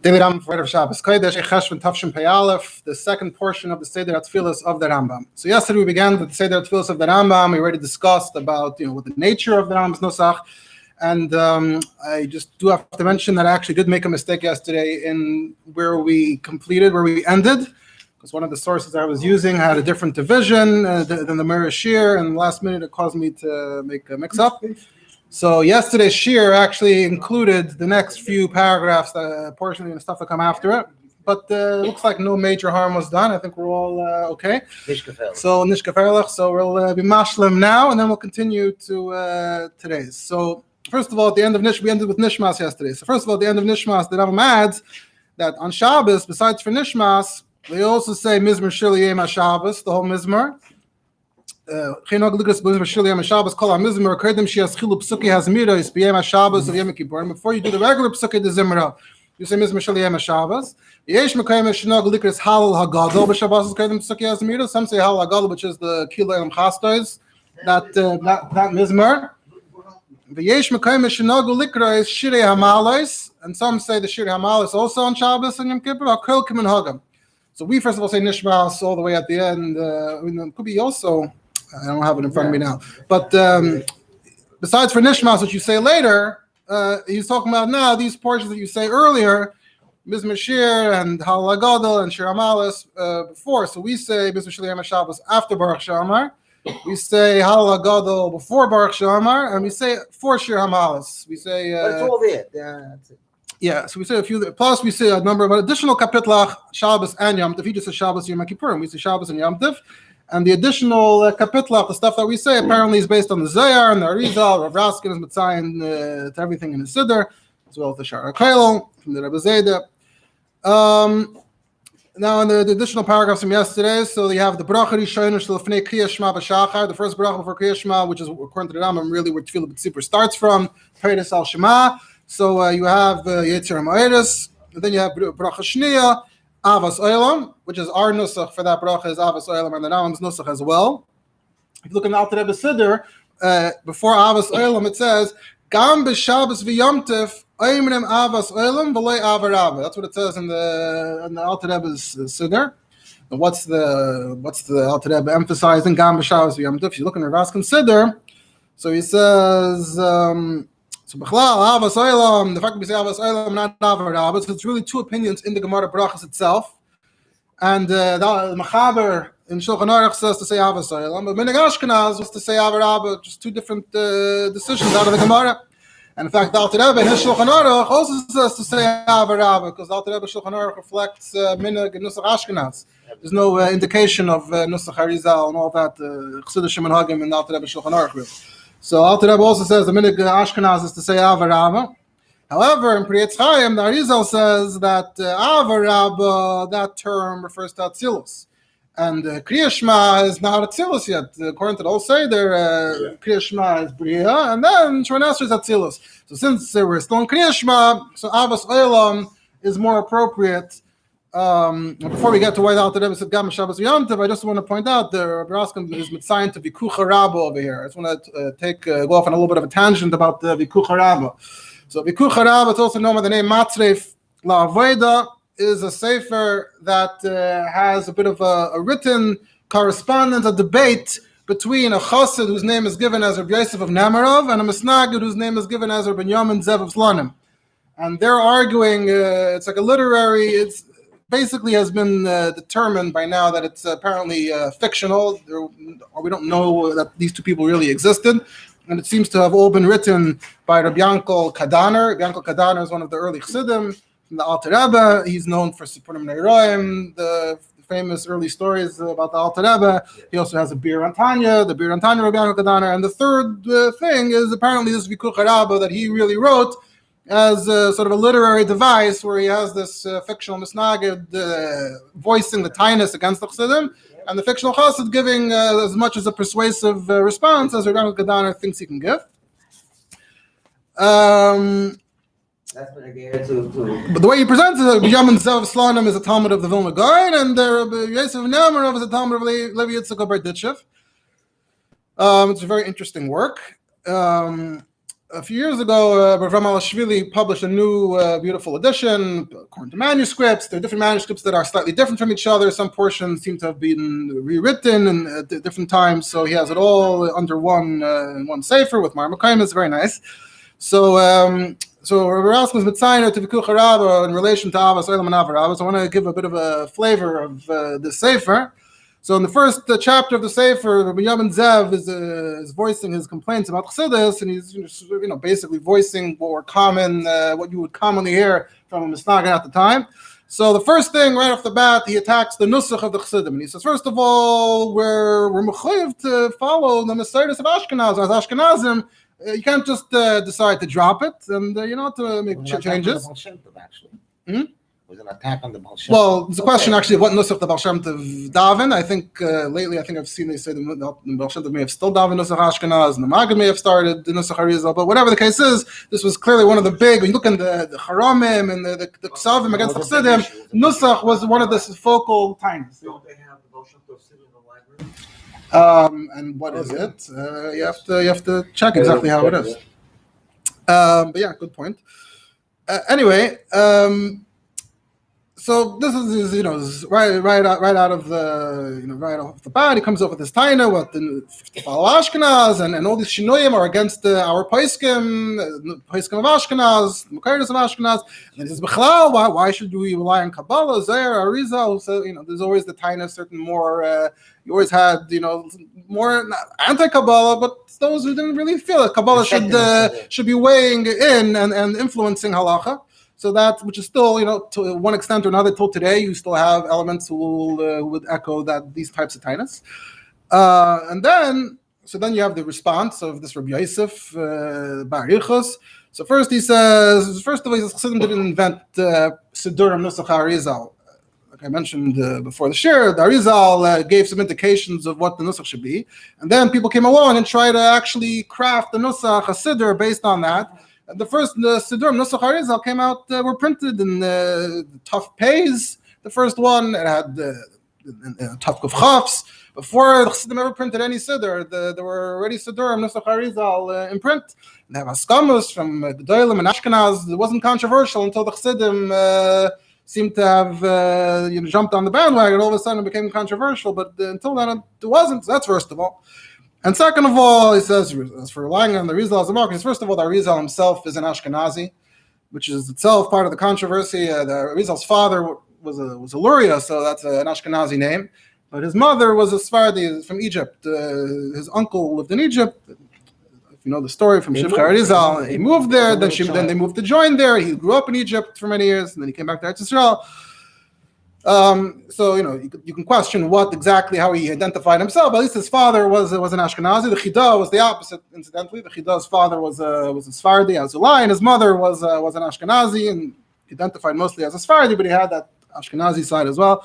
David Rambam for Shabbos Kodesh Echeshvan Tavshin Pei Aleph, the second portion of the Seder Hatefillos of the Rambam. So yesterday we began with the Seder Hatefillos of the Rambam. We already discussed about what the nature of the Rambam's nusach, and I just do have to mention that I actually did make a mistake yesterday in where we ended, because one of the sources I was using had a different division than the Mirror Shir, and last minute it caused me to make a mix-up. So yesterday's shir actually included the next few paragraphs, portion of the stuff that come after it. But it looks like no major harm was done. I think we're all okay. So nish gevaarlijk. So we'll be mashlim now, and then we'll continue to today's. So first of all, at the end of we ended with Nishmas yesterday. So first of all, at the end of Nishmas, the Rambam adds that on Shabbos, besides for Nishmas, they also say Mizmor Shir Yom HaShabbos, the whole Mizmor. Before you do the regular psuki de zimra, you say Mizmor Shel Yom HaShabbos. Some say Halal HaGadol, which is the Kilo Elam Chastos, that Mizmor. And some say the Shirei Hamalos also on Shabbos and Yom Kippur. So we first of all say Nishmas all the way at the end. It could be also. I don't have it in front of me now. But besides for Nishmas, which you say later, he's talking about now these portions that you say earlier, Mizmor Shir and Halal HaGadol and Shir Hamalos before. So we say Mizmor Shel Yom HaShabbos after Baruch Shamar. We say Halal HaGadol before Baruch Shamar, and we say for Shir Hamalos. We say. But it's all there. That's it. Yeah, so we say a few. Plus, we say a number of additional kapitlach Shabbos and Yom Tov. He just says Shabbos Yom Kippurim. We say Shabbos and Yom Tov. And the additional kapitlach, the stuff that we say, apparently is based on the Zohar and the Arizal. Rav Raskin is Mitzayin to everything in the Seder, as well as the Shraga from the Rabbi Seder. Now, in the additional paragraphs from yesterday, so you have the bracha Rishon Shel Lefnei Kriyas Shema B'Shachar, the first bracha before Kriyas Shema, which is according to the Rambam really where Tefillah B'Tzipur starts from. Perek al Shema. So you have Yetzer HaMa'eres, and then you have bracha Shniya. Avas Olam, which is our nusach for that bracha, is Avas Olam, and the Rambam's nusach as well. If you look in the Alter Rebbe Seder, before Avas Olam, it says, Gam b'Shabbos v'Yom Tov, Oimrim Avas Olam v'Loi Ava Rabba. That's what it says in the Alter Rebbe's Seder. And what's the Alter Rebbe emphasizing? Gam b'Shabbos v'Yom Tov. If you look in the Raskin Seder, so he says. So B'chlal, Avas Olam, the fact that we say Avas Olam, not Ava Rabba, so it's really two opinions in the Gemara Brachas itself. And the Machaber in Shulchan Aruch says to say Avas Olam, but Minhag Ashkenaz was to say Ava Rabba, just two different decisions out of the Gemara. And in fact, the Alter Rebbe in his Shulchan Aruch also says to say Ava Rabba, because the Alter Rebbe Shulchan Aruch reflects Minhag and Nusach Ashkenaz. There's no indication of Nusach Arizal and all that, Chassidishim and Hagim in the Alter Rebbe Shulchan Aruch really. So Alter Rebbe also says the minhag Ashkenaz is to say Ava Rabba. However, in Pri Etz Chaim, the Arizal says that Ava Rabba, that term refers to Atzilus. And Kriyas Shema is not Atzilus yet. According to the old Seder, Kriyas Shema is Bria, and then Shemona Esrei is Atzilus. So since we're still in Kriyas Shema, so Avas Olam is more appropriate. Before we get to why the Alter Rebbe said Gam Shabbos Yom Tov, I just want to point out the Rabbi Raskin is Mitzayin to Vikucha Rabba over here. I just want to go off on a little bit of a tangent about the Vikucha Rabba. So Vikucha Rabba, it's also known by the name Matzreif La'Avoda, is a sefer that has a bit of a written correspondence, a debate between a chassid whose name is given as Rabbi Yosef of Nemarov and a misnagid whose name is given as Rabbi Yamin Zev of Slonim. And they're arguing, it's like a literary, basically has been determined by now that it's apparently fictional, or we don't know that these two people really existed. And it seems to have all been written by Rabbi Yankel Kadaner. Rabbi Yankel Kadaner is one of the early chassidim from the Alter Rebbe. He's known for Sipurim Neiroim, the famous early stories about the Alter Rebbe. He also has a Bir on Tanya, the Bir on Tanya Rabbi Yankel Kadaner. And the third thing is apparently this Vikucha Rabba that he really wrote as a sort of a literary device where he has this fictional misnagid voicing the tinus against the chassidim, and the fictional chassid giving as much as a persuasive response as Rabbi Kadaner thinks he can give. That's what I gave it to. But the way he presents it, Yamin Zev Slonim is a Talmud of the Vilna Gaon, and Yosef Nemarov is a Talmud of Levi Yitzchak Berditchev. It's a very interesting work. a few years ago, Rambam published a new beautiful edition according to manuscripts. There are different manuscripts that are slightly different from each other. Some portions seem to have been rewritten at different times, so he has it all under one sefer with Marmakayim. It's very nice. So Rasmus Mitzayner to Vikuch Rabba in relation to Avos Olam and Avarabba. So I want to give a bit of a flavor of the sefer. So in the first chapter of the Sefer, Rabbi Yamin Zev is voicing his complaints about Chassidus, and he's basically voicing what you would commonly hear from a Misnagan at the time. So the first thing right off the bat, he attacks the nusach of the Chassidim, and he says, first of all, we're mechayiv to follow the Messiahs of Ashkenaz. As Ashkenazim, you can't just decide to drop it and to make changes. Was an attack on the Baal Shem. Well, it's a question actually of what nusach the Baal Shem Tov daven. I think lately, I've seen they say the Baal Shem Tov may have still daven nusach Ashkenaz, and the Maggid may have started the nusach Arizal. But whatever the case is, this was clearly one of the big. When you look in the Haramim and the Ksavim against the Chassidim, nusach was one of the focal times. Don't they have the Baal Shem Tov sitting in the library? And what is it? You have to check exactly how it is. But yeah, good point. Anyway. So this is right out of the right off the bat. He comes up with this taina what the follow Ashkenaz and all these shinuyim are against our paiskim of Ashkenaz, the Makaridas of Ashkenaz. And he says, "B'chalal, why should we rely on Kabbalah, Zer, Arizal?" So there's always the taina, certain more. You always had more anti-Kabbalah, but those who didn't really feel it. Kabbalah should be weighing in and influencing halacha. So that, which is still, to one extent or another, till today, you still have elements who would echo these types of tainas. And then you have the response of this Rabbi Yosef Barichos. So first he says, Chassidim didn't invent Sedurim Nusach Arizal. Like I mentioned before the shir, the Arizal gave some indications of what the Nusach should be. And then people came along and tried to actually craft the Nusach, a Siddur, based on that. The first Seder Nusach Arizal came out, were printed in tough pays. The first one, it had tough kuf chafs. Before the Chassidim ever printed any Seder, there were already Seder Nusach Arizal in print. And they have Haskamas from the Gedolim and Ashkenaz. It wasn't controversial until the Chassidim seemed to have jumped on the bandwagon. All of a sudden it became controversial, but until then it wasn't. So that's first of all. And second of all, he says, as for relying on the Arizal as a mark, first of all, the Arizal himself is an Ashkenazi, which is itself part of the controversy. The Arizal's father was a Luria, so that's an Ashkenazi name. But his mother was a Sephardi from Egypt. His uncle lived in Egypt. If you know the story from Shivcha Arizal, he moved there, then they moved to join there. He grew up in Egypt for many years, and then he came back to Eretz Yisrael. So you can question how he identified himself. But at least his father was an Ashkenazi. The Chida was the opposite, incidentally. The Chida's father was a Sephardi, Azulai, and his mother was an Ashkenazi, and he identified mostly as a Sephardi, but he had that Ashkenazi side as well.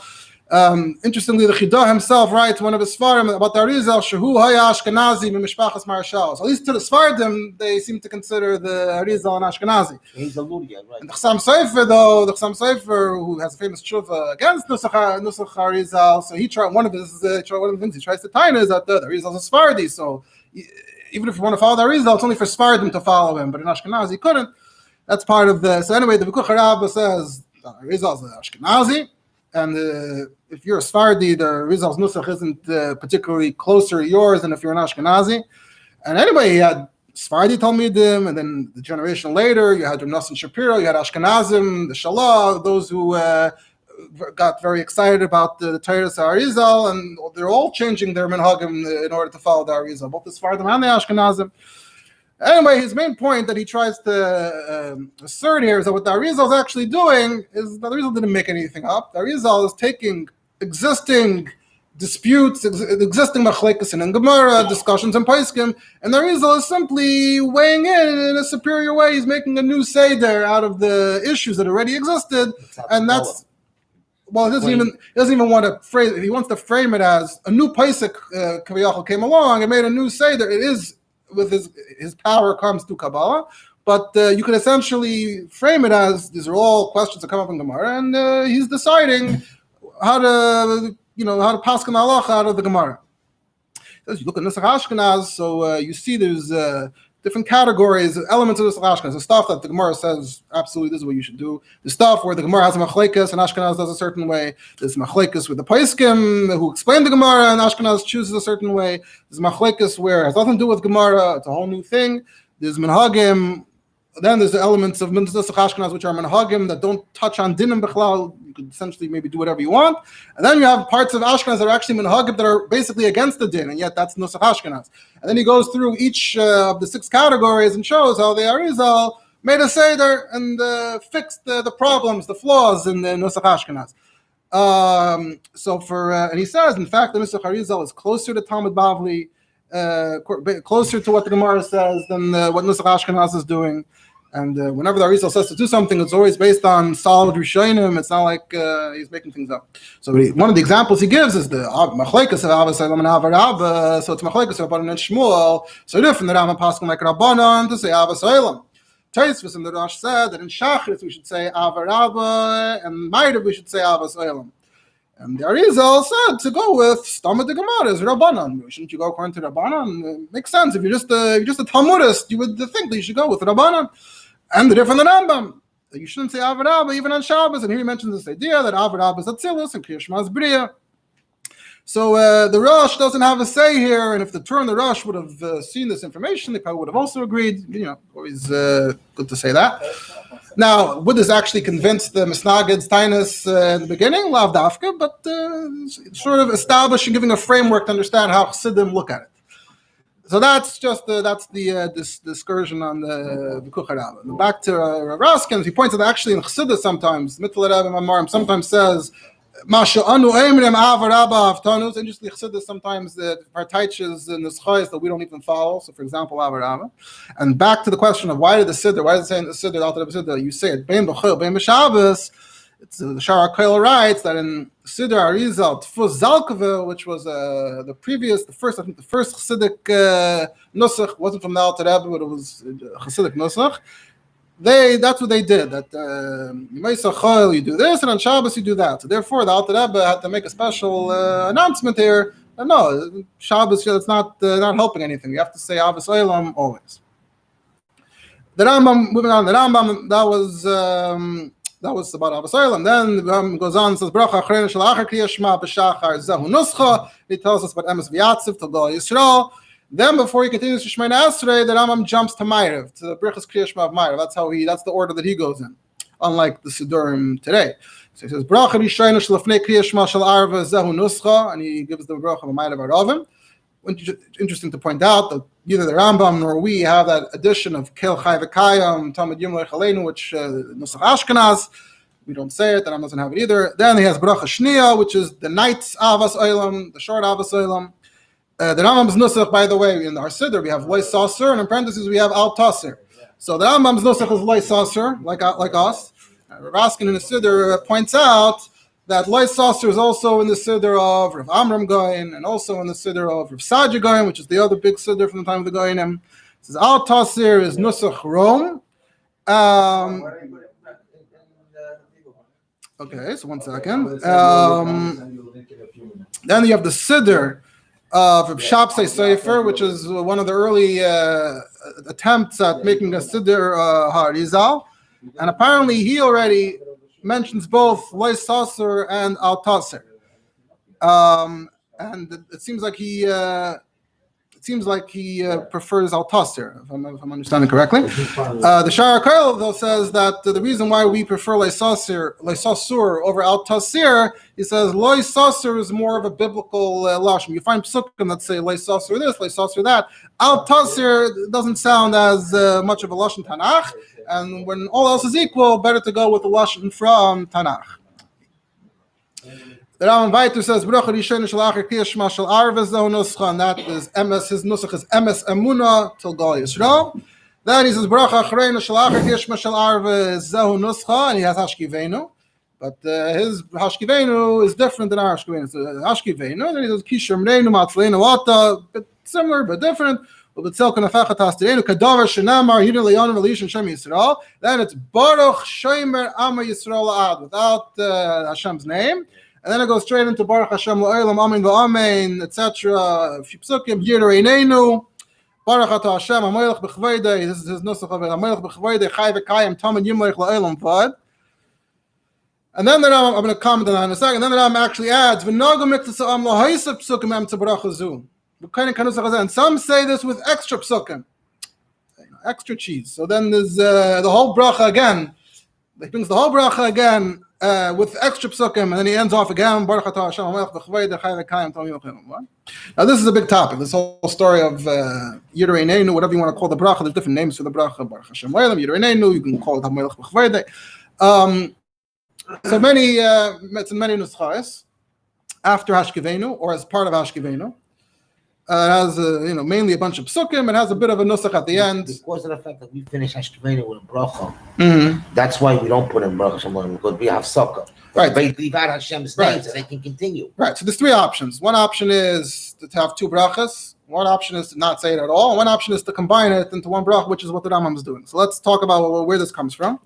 Interestingly, the Chida himself writes one of his Sfarim about the Arizal, Shehu Haya Ashkenazi Mimishpachas Marashal. So at least to the Sfardim, they seem to consider the Arizal an Ashkenazi. He's a Luria, right? And the Chassam Sofer, who has a famous tshuva against Nusach Arizal, so he tried one of the things he tries to tie is that the Arizal is a Sephardi. So even if you want to follow the Arizal, it's only for Sephardim to follow him, but in Ashkenazi he couldn't. That's part of the. So anyway, the Vikuch Rabba says the Arizal is an Ashkenazi. And if you're a Sephardi, the Arizal's Nusach isn't particularly closer to yours than if you're an Ashkenazi. And anyway, he had Sephardi Talmidim, and then the generation later, you had Rav Nosson Shapiro, you had Ashkenazim, the Shalah, those who got very excited about the Teiras Arizal, and they're all changing their minhagim in order to follow the Arizal, both the Sephardim and the Ashkenazim. Anyway, his main point that he tries to assert here is that what the Arizal is actually doing is that the Arizal didn't make anything up. The Arizal is taking existing disputes, existing machlekes and Gemara discussions and Paiskim, and the Arizal is simply weighing in a superior way. He's making a new Seder out of the issues that already existed, and that's. Well, he doesn't even want to phrase it. He wants to frame it as a new Paisik Kaviyachal came along and made a new Seder. It is. With his power comes to Kabbalah, but you can essentially frame it as these are all questions that come up in Gemara, and he's deciding how to paskin halacha out of the Gemara. As you look at Nusach Ashkenaz, so you see there's different categories, elements of the Ashkenaz. The stuff that the Gemara says absolutely this is what you should do. The stuff where the Gemara has a machlekes and Ashkenaz does a certain way. There's machlekes with the Paiskim who explain the Gemara and Ashkenaz chooses a certain way. There's machlekes where it has nothing to do with Gemara. It's a whole new thing. There's minhagim. Then there's the elements of Nusach Ashkenaz which are minhagim that don't touch on dinim b'chlal. You could essentially maybe do whatever you want. And then you have parts of Ashkenaz that are actually minhagim that are basically against the din, and yet that's Nusach Ashkenaz. And then he goes through each of the 6 categories and shows how the Arizal made a Seder and fixed the problems, the flaws in the Nusach Ashkenaz. And he says, in fact, the Nusach Arizal is closer to Talmud Bavli, closer to what the Gemara says than what Nusach Ashkenaz is doing. And whenever the Arizal says to do something, it's always based on solid Rishonim. It's not like he's making things up. So one of the examples he gives is the Machlekes of Avos Olam and Avarabba. So it's Machlekes of Rabbanan and Shmuel. So different than Rambam Paskin like Rabbanan to say Avos Olam. Taisvus and the Rosh said that in Shachris we should say Avarabba, and Ma'ariv we should say Avos Olam. And the Arizal said to go with Stamad the Gemara is Rabbanan. Shouldn't you go according to Rabbanan? It makes sense. If you're just a Talmudist, you would think that you should go with Rabbanan. And the different than Rambam. You shouldn't say Avarabba even on Shabbos. And here he mentions this idea that Avarabba is Atzilus and Kriya Shema is Bria. So the Rosh doesn't have a say here. And if the Tur and the Rosh would have seen this information, they probably would have also agreed. Always good to say that. Now, would this actually convince the Misnagid's Tainus in the beginning? Lav Dafka, but sort of establishing, giving a framework to understand how Chassidim look at it. So that's just this discursion on the Kucharab. Back to Raskins, he points out that actually in Chassidus sometimes, Mittel Rebbe Mamarim sometimes says, Masha anu eimrim avarabba avtanus. Interestingly, Chassidus sometimes the partaiches and the schayes that we don't even follow. So, for example, avarabba. And back to the question of why did the Seder? Why is it saying the Seder? You say it bein b'chol bein b'Shabbos. It's the Shara Koil writes that in Seder Arizal Tfus Zalkava, which was the first Chassidic nusach, wasn't from the Alter Rebbe, but it was Chassidic nusach. That's what they did. That you do this, and on Shabbos you do that. So therefore, the Alter Rebbe had to make a special announcement here. No, Shabbos it's not helping anything. You have to say Avos Olam always. The Rambam, moving on. The Rambam that was about Avos Olam. Then the Rambam goes on and says Bracha Achrein Shel Achar Kriya Shema B'Shachar Zehu Nuscha. He tells us about Emes V'Yatziv Tadol Yisrael. Then, before he continues to Shemona Esrei, the Rambam jumps to Ma'ariv, to the Brichas Kriya Shema of Ma'ariv. That's the order that he goes in, unlike the Sidurim today. So he says, Bracha Rishayna Shlafnei Kriya Shema Shel Arva Zehu Nuscha, and he gives the Bracha of Ma'ariv Aravim. Interesting to point out that neither the Rambam nor we have that addition of Kel Chai V'Kayam, Talmud Yimlech Aleinu, which Nusach Ashkenaz. We don't say it, the Rambam doesn't have it either. Then he has Bracha Shniya, which is the night's Avos Olam, the short Avos Olam. The Rambam's Nusach, by the way, in our Seder, we have Loy Saucer, and in parentheses, we have Al Tasser. So the Rambam's Nusach is Loy Saucer, like us. Raskin in the Seder points out that Loy Saucer is also in the Seder of Rav Amram Goyen, and also in the Seder of Rav Saja Goyen, which is the other big Seder from the time of the Goyenim. It says Al Tasser is Nusach Rome. Okay, so 1 second. Then you have the Seder of Shabsei Sefer, which is one of the early attempts at making a Siddur Harizal. And apparently he already mentions both Loy Saucer and Al Tasser. And it seems like he prefers Al Tasser, if I'm understanding correctly. The Shara Koil, though, says that the reason why we prefer Loy Saucer over Al Tasser, he says Loy Saucer is more of a biblical lashon. You find psukim that say Loy Saucer this, Loy Saucer that. Al Tasser doesn't sound as much of a lashon Tanakh, and when all else is equal, better to go with the lashon from Tanakh. The Rambam Vayter says, Bracha Rishayna Shel Achar Kriya Shema Shel Arva Zehu Nuscha, and that is Emes, his Nusach is Emes Emuna till Gal Yisrael. Then he says, Bracha Achreina Shel Achar Kriya Shema Shel Arva Zehu Nuscha, and he has Hashkivenu. But his Hashkivenu is different than our Hashkivenu. So Hashkivenu, then he says, Kisher Mreinu Matzleinu Wata, a bit similar, but different. Then it's Baruch Shomer Amma Yisrael Ad, without Hashem's name. And then it goes straight into Baruch Hashem La'olam Amen V'Amen, etc. A few psukim, Yirei Neinu. Baruch atah Hashem hamelech b'chvoidei. This is his nusach of it. Hamelech b'chvoidei chai v'kayim tamid yimleich la'olam vad. And then the Rambam, I'm going to comment on that in a second. Then the Rambam actually adds, "V'nogam mitzvah lahaisep psukim em tzabaracha zu." And some say this with extra psukim, extra cheese. So then there's the whole bracha again. He brings the whole bracha again with extra psukim, and then he ends off again. Baruch atah Hashem hamelech b'chvoidei chai v'kayim tamid yimleich la'olam vad. Now this is a big topic. This whole story of Yirei Neinu, whatever you want to call the bracha. There's different names for the bracha. Baruch Hashem Le'olam, Yirei Neinu. You can call it hamelech b'chvoidei. So many nuschais after Hashkivenu or as part of Hashkivenu. It has mainly a bunch of psukim. It has a bit of a nusach at the end. Because of the fact that we finish Hashkivenu with a bracha, Mm-hmm. that's why we don't put in bracha Shalom, because we have sukkah. Right. They leave out Hashem's name Right. so they can continue. Right. So there's three options. One option is to have two brachas. One option is to not say it at all. One option is to combine it into one bracha, which is what the Rambam is doing. So let's talk about where this comes from.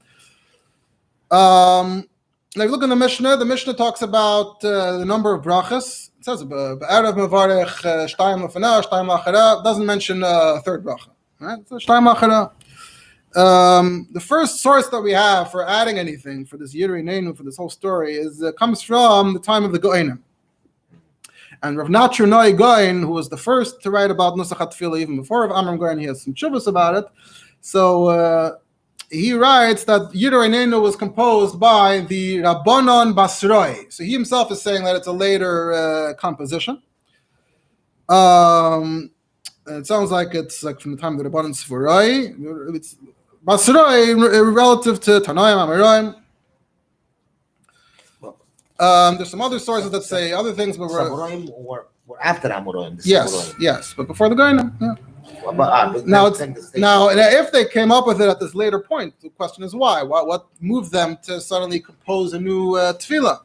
Now, if you look in the Mishnah talks about the number of brachas. It says Be'erev Mevarech Shtayim Lefana, Shtayim Lachara. Doesn't mention third bracha. Right? So Shtayim Lachara. The first source that we have for adding anything for this Yirei Neinu, for this whole story, comes from the time of the Goinim. And Rav Natcher Noi Goin, who was the first to write about Nusach HaTefillah, even before Rav Amram Goin, he has some chuvas about it. So he writes that Yirei Neinu was composed by the Rabbanon Basroi. So he himself is saying that it's a later composition. It sounds like it's like from the time of the Rabbanon Sforoi. It's Basroi relative to Tanoim, Amoraim. There's some other sources that say other things, but Samuroim were after Amoraim. Yes, but before the Goinim. Yeah. Now, if they came up with it at this later point, the question is why? What moved them to suddenly compose a new tefillah?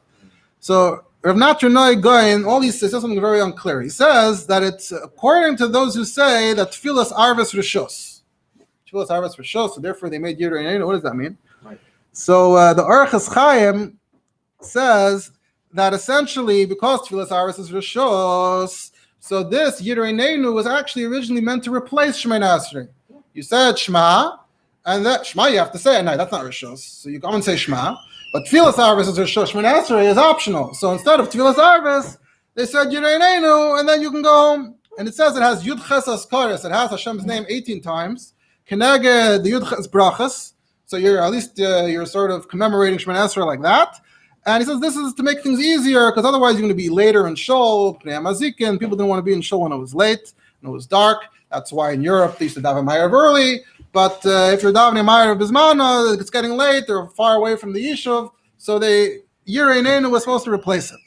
So Rav Natcher Noi Goin, all these says something very unclear. He says that it's according to those who say that tefillah's arvus rishus. Tefillah's arvus rishus, so therefore they made Yirei Neinu. What does that mean? Right. So the Orchos Chaim says that essentially because tefillah's arvus is rishus, so this Yirei Neinu was actually originally meant to replace Shemoneh Esrei. You said Shema, and that Shema you have to say at night. That's not Rishos. So you come and say Shema. But Tfilas Arvis is Rishos. Shemoneh Esrei is optional. So instead of Tfilas Arvis, they said Yirei Neinu, and then you can go home. And it says it has Yud Ches Askaris. It has Hashem's name 18 times. Keneged the Yud Ches Brachas. So you're sort of commemorating Shemoneh Esrei like that. And he says this is to make things easier because otherwise you're going to be later in Shul. People didn't want to be in Shul when it was late and it was dark. That's why in Europe they used to daven Ma'ariv early. But if you're davening Ma'ariv Bismana, it's getting late. They're far away from the Yishuv. So Yirei Neinu was supposed to replace it.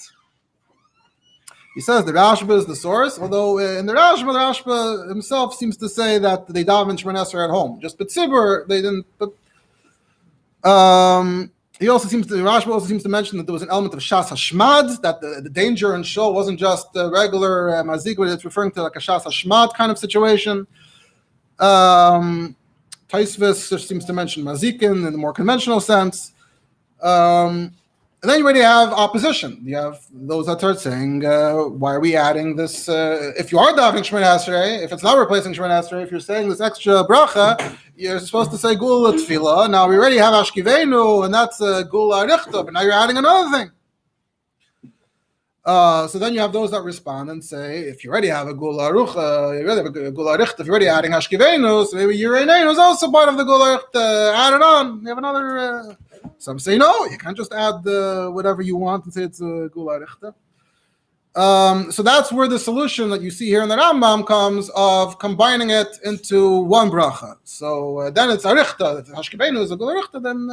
He says the Rashba is the source. Although in the Rashba himself seems to say that they daven Shemoneh Esrei at home. Just B'tzibur, they didn't. But Rashba also seems to mention that there was an element of Shas Hashmad, that the danger in Shul wasn't just regular mazik, but it's referring to like a Shas Hashmad kind of situation. Taisvis seems to mention mazikin in the more conventional sense. And then you already have opposition. You have those that start saying, why are we adding this? If you are davening Shemoneh Esrei, if it's not replacing Shemoneh Esrei, if you're saying this extra bracha, you're supposed to say Gula Tefillah. Now we already have Ashkivenu, and that's Gula Arichta, but now you're adding another thing. So then you have those that respond and say, if you already have a Gula Arucha, you already have a Gula Arichta, if you're already adding Ashkivenu, so maybe Yirei Neinu is also part of the Gula Arichta. Add it on. You have another... Some say no, you can't just add whatever you want and say it's a Gula Arichta. So that's where the solution that you see here in the Rambam comes of combining it into one bracha. So then it's Arichta. If Hashkivenu is a Gula Arichta, then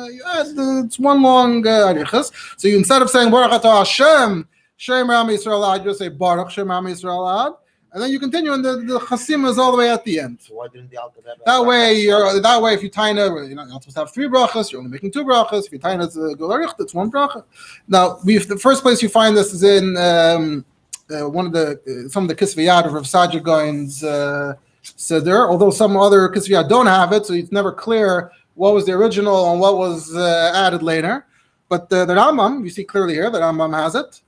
it's one long Arichas. So you, instead of saying Baruch Atah Hashem, Shem Ram Yisrael Ad, you just say Baruch Shem Ram Yisrael Ad. And then you continue, and the chasim is all the way at the end. So why didn't the Alter Rebbe? That way, if you taina, you're not supposed to have three brachas. You're only making two brachas. If you taina it's a Gula Arichta, it's one bracha. Now, the first place you find this is in some of the Kisvei Yad of Rav Sajid Goin's Seder. Although some other Kisvei Yad don't have it, so it's never clear what was the original and what was added later. But the Rambam, you see clearly here, the Rambam has it.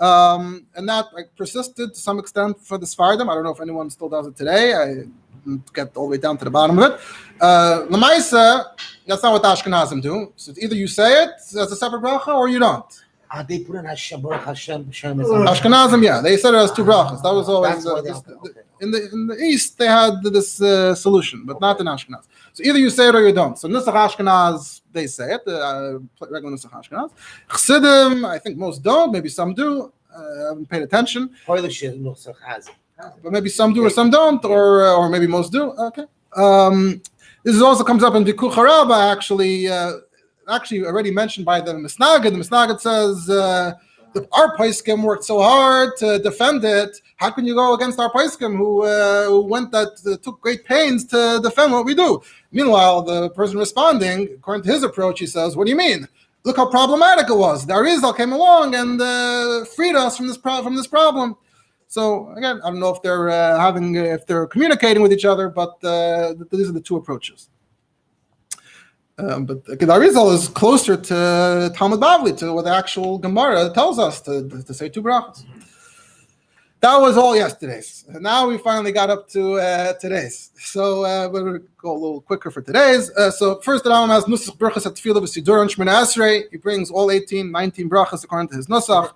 And that persisted to some extent for the Sfardim. I don't know if anyone still does it today. didn't get all the way down to the bottom of it. Lamaisa, that's not what the Ashkenazim do. So either you say it as a separate bracha or you don't. They put in Hashem, Baruch Hashem, Ashkenazim, yeah, they said it as two brachas. That was always okay. in the East. They had this solution, but not in Ashkenaz. So either you say it or you don't. So Nusach Ashkenaz, they say it, regular Nusach Ashkenaz. Chassidim, I think most don't. Maybe some do. I haven't paid attention. But maybe some do or some don't, or maybe most do. Okay. This also comes up in Bikuch Rabbi, actually already mentioned by the Misnagid. The Misnagid says our Paiskim worked so hard to defend it. How can you go against our Paiskim who took great pains to defend what we do? Meanwhile, the person responding, according to his approach, he says, "What do you mean? Look how problematic it was. The Arizal came along and freed us from this problem." So again, I don't know if they're communicating with each other, but these are the two approaches. But the Arizal is closer to Talmud Bavli, to what the actual Gemara tells us to say two brachas. That was all yesterday's. And now we finally got up to today's. So we're going to go a little quicker for today's. So first, the Rambam has Nusach brachas Hatefillos v'Siddur and Shmona Esrei. He brings all 19 brachas according to his Nusach.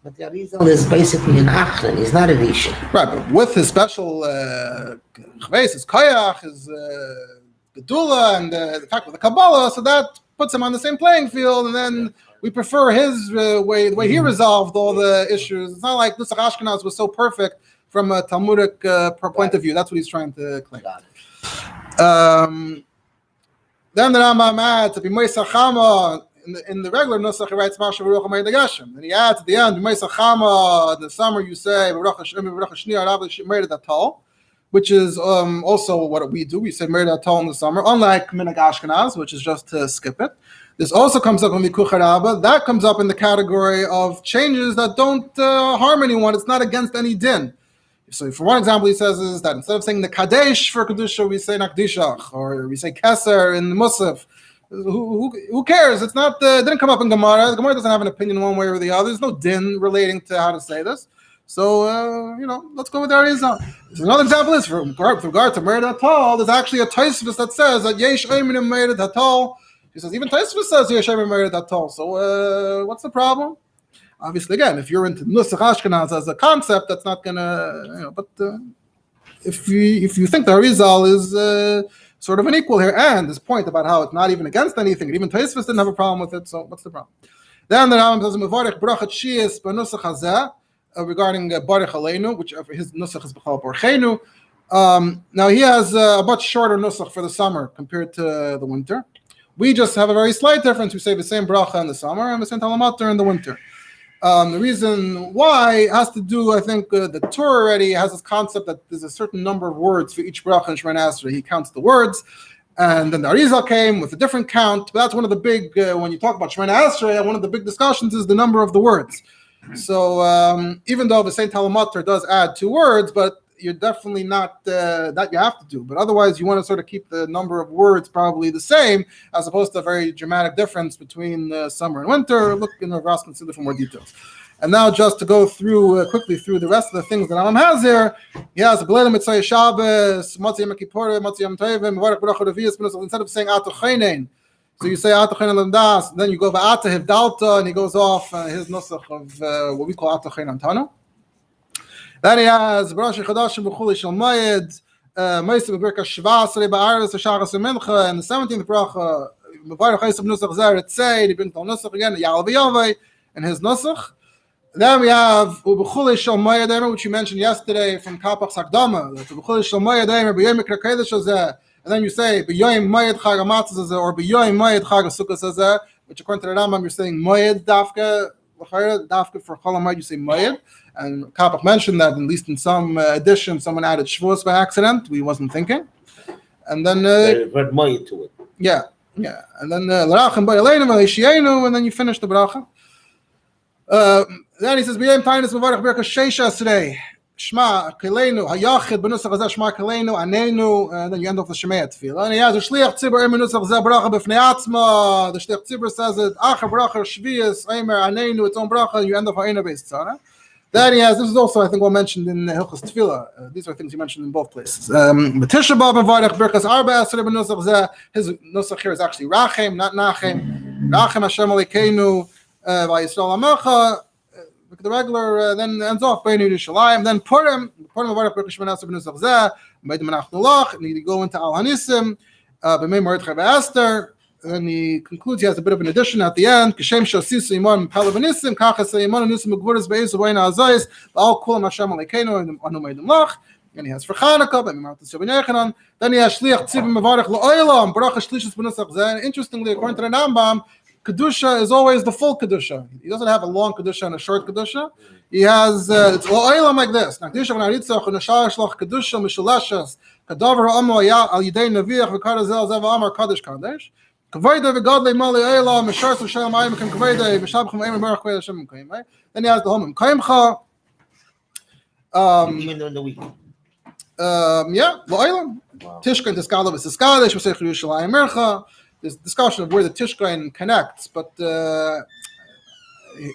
But the Arizal is basically an Achlan. He's not a Rishon. Right, but with his special chveis, his koyach, his gedula, and the fact with the Kabbalah, so that puts him on the same playing field, and then we prefer his way, the way he resolved all the issues. It's not like Nusach Ashkenaz was so perfect from a Talmudic point of view. That's what he's trying to claim. Then the Rambam adds to be Moisach Chama. In the regular Nusach, he writes Masha Baruch Hamayid Gashem. Then he adds at the end, Moisach Chama. In the summer, you say Baruch Hashem, Baruch Hashniyah, Rabbi Mered Atal, which is also what we do. We say Mered Atal in the summer, unlike Minhag Ashkenaz, which is just to skip it. This also comes up in Mikuch Rabba. That comes up in the category of changes that don't harm anyone. It's not against any din. So for one example, he says is that instead of saying the Kadesh for Kedusha, we say Nakdishach, or we say Keser in the Musaf. Who cares? It's not. It didn't come up in Gemara. The Gemara doesn't have an opinion one way or the other. There's no din relating to how to say this. So let's go with the Arizal. Another example is with regard to Mered Hatal. There's actually a Tosfos that says that Yesh Eimin Mered Hatal. He says even Tosfos says Yesh Eimin Mered Hatal. So what's the problem? Obviously, again, if you're into Nusach Ashkenaz as a concept, that's not gonna. But if you think the Arizal is sort of an equal here, and this point about how it's not even against anything, and even Tosfos didn't have a problem with it. So what's the problem? Then the Rambam says Mevarech Brachat Shias B'Nusach Hazeh. Regarding Baruch Aleinu, which his nusach is B'chal Borchenu. Now he has a much shorter nusach for the summer compared to the winter. We just have a very slight difference. We say the same bracha in the summer and the same talamater in the winter. The reason why has to do, I think, the Torah already has this concept that there's a certain number of words for each bracha in Shemona Esrei. He counts the words. And then the Arizal came with a different count. But that's one of the big, when you talk about Shemona Esrei, one of the big discussions is the number of the words. So even though the Saint Talamater does add 2 words, but you're definitely not that you have to do. But otherwise, you want to sort of keep the number of words probably the same, as opposed to a very dramatic difference between summer and winter. Look in the Ras consider for more details. And now just to go through quickly through the rest of the things that Rambam has here, he has a B'leilim Mitzvah Shabbos, Matzah Yom Kippur, Matzah Yom Tovim, Mevarech Baruch Revius. Instead of saying Atu Chaynein, so you say Atu Chaynein Lamdas, then you go Va'ata Hivdalta, and he goes off his nusach of what we call Atu Chaynein Tanu. Then he has Barashi Chadashim B'chuli Shel Mayed, Meisah B'Birka Shva Sarei Ba'aris Shagas U'Mincha, and the 17th bracha Mevarech Chayis Nusach Zer Etzei. He brings the nusach again, Ya'al V'Yavei, and his nusach. Then we have U'B'chuli Shel Mayed, which you mentioned yesterday from Kapach Sakdama. That's U'B'chuli Shel Mayed B'Yom Mikra Kodesh Hazeh. And then you say B'Yom Mayed Chag HaMatzah Hazeh, or B'Yom Mayed Chag HaSukkos Hazeh, which according to the Rambam you're saying Mayed Dafka. Dafka for Chol HaMayed you say Mayed. And Kapach mentioned that at least in some edition someone added Shavuos by accident. We wasn't thinking. And then they read Mayed to it. Yeah. And then L'Rachem B'Yaleinu V'Leishienu, and then you finish the bracha. Then he says B'Yom Tainus Mevarech Berka Sheisha today. Shema Keleinu Hayachid B'Nusach Hazeh Shema Keleinu Aneinu, and then you end off the Shemaya Tefillah. And he has a Shliach Tzibur Emin Nusach Hazeh Bracha B'Fnei Atzma. The Shliach Tzibur says it Acher Bracha Shvius Eimer Aneinu, its own bracha. You end off Ha'ina Beis Tzara. Then he has, this is also, I think, well mentioned in Hilchos Tefillah. These are things he mentioned in both places. B'Tisha B'Av Mevarech Birkas Arba Asher B'Nusach Zeh. His nusach here is actually Rachem, not Nachem. Rachem Hashem Alekeinu V'Yisrael Amecha. The regular then ends off Beinu Yerushalayim. Then Purim Mevarech Birkas Shemon Asher B'Nusach Zeh. Meidim Menachnu Lach. Need to go into Al Hanisim. B'Mei Mordechai V'Esther. And then he concludes, he has a bit of an addition at the end. Kishem Shosisu Iman Palavanissim, Kachas Iman Nisim Gvuras Beis Wayna Azais, Al Kulam Hashem Alekeinu, and Anu Meidim Lach. And he has for Chanukah, but Martas Yavan. Then he has Shliach Tzibim Mevarech Lo'olam, Baruch Shlishis B'Nusach Zeh. Interestingly, according to the Rambam, Kedusha is always the full Kedusha. He doesn't have a long Kedusha and a short Kedusha. He has, it's Lo'olam like this. Kedusha V'Naritzach, V'Nashar Shlach Kedusha, Mishulashas, Kadavar Amo Al Yidei Neviach, V'Karazel Zev Amar Kadosh Kadosh. Then he has the Homnick Kaimcha. Even during the week. Yeah, Lo'olam. Tishka and Tiskalav is Tiskalish, V'Sech Yerushalayim Mercha. There's discussion of where the Tishkain connects, but at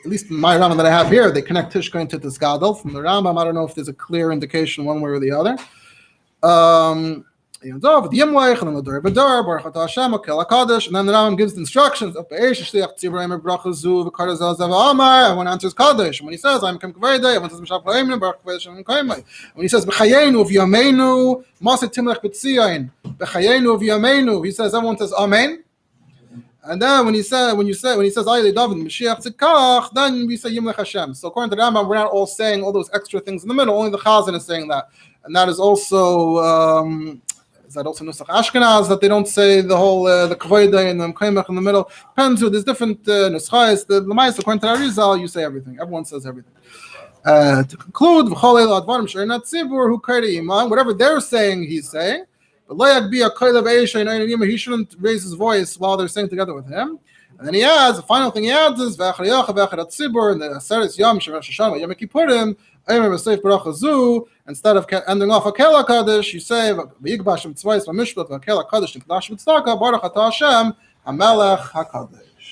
least in my Rambam that I have here, they connect Tishkain to Tiskadal. From the Rambam, I don't know if there's a clear indication one way or the other. And then the Rambam gives the instructions. And one answers Kaddish. When he says, I'm Kem Kavayde, one says, when he says, B'chayenu v'yameinu, Maset Timlech B'tziyayin, B'chayenu v'yameinu, he says, everyone says, Amen. And then when he says, Ayli David, Mashiach Tzidkach, then we say, Yimlech Hashem. So according to the Rambam, we're not all saying all those extra things in the middle. Only the Chazan is saying that. And that is also, is that also Nusach Ashkenaz, that they don't say the whole the Kavoida and the Mkaimach in the middle? Depends who. There's different Nuschais. The Lamais, according to Arizal, you say everything. Everyone says everything. To conclude, whatever they're saying, he's saying. But he shouldn't raise his voice while they're saying together with him. And then he adds, the final thing he adds is, in the Aseres Yom Shemar Shoshana Yom Kippurim, instead of ending off a Kela Kaddish, you say V'yigbashim Tzvayis V'mishpat V'Kela Kaddish Nikdash V'Tzedakah Baruch Atah Hashem HaMelech HaKadosh.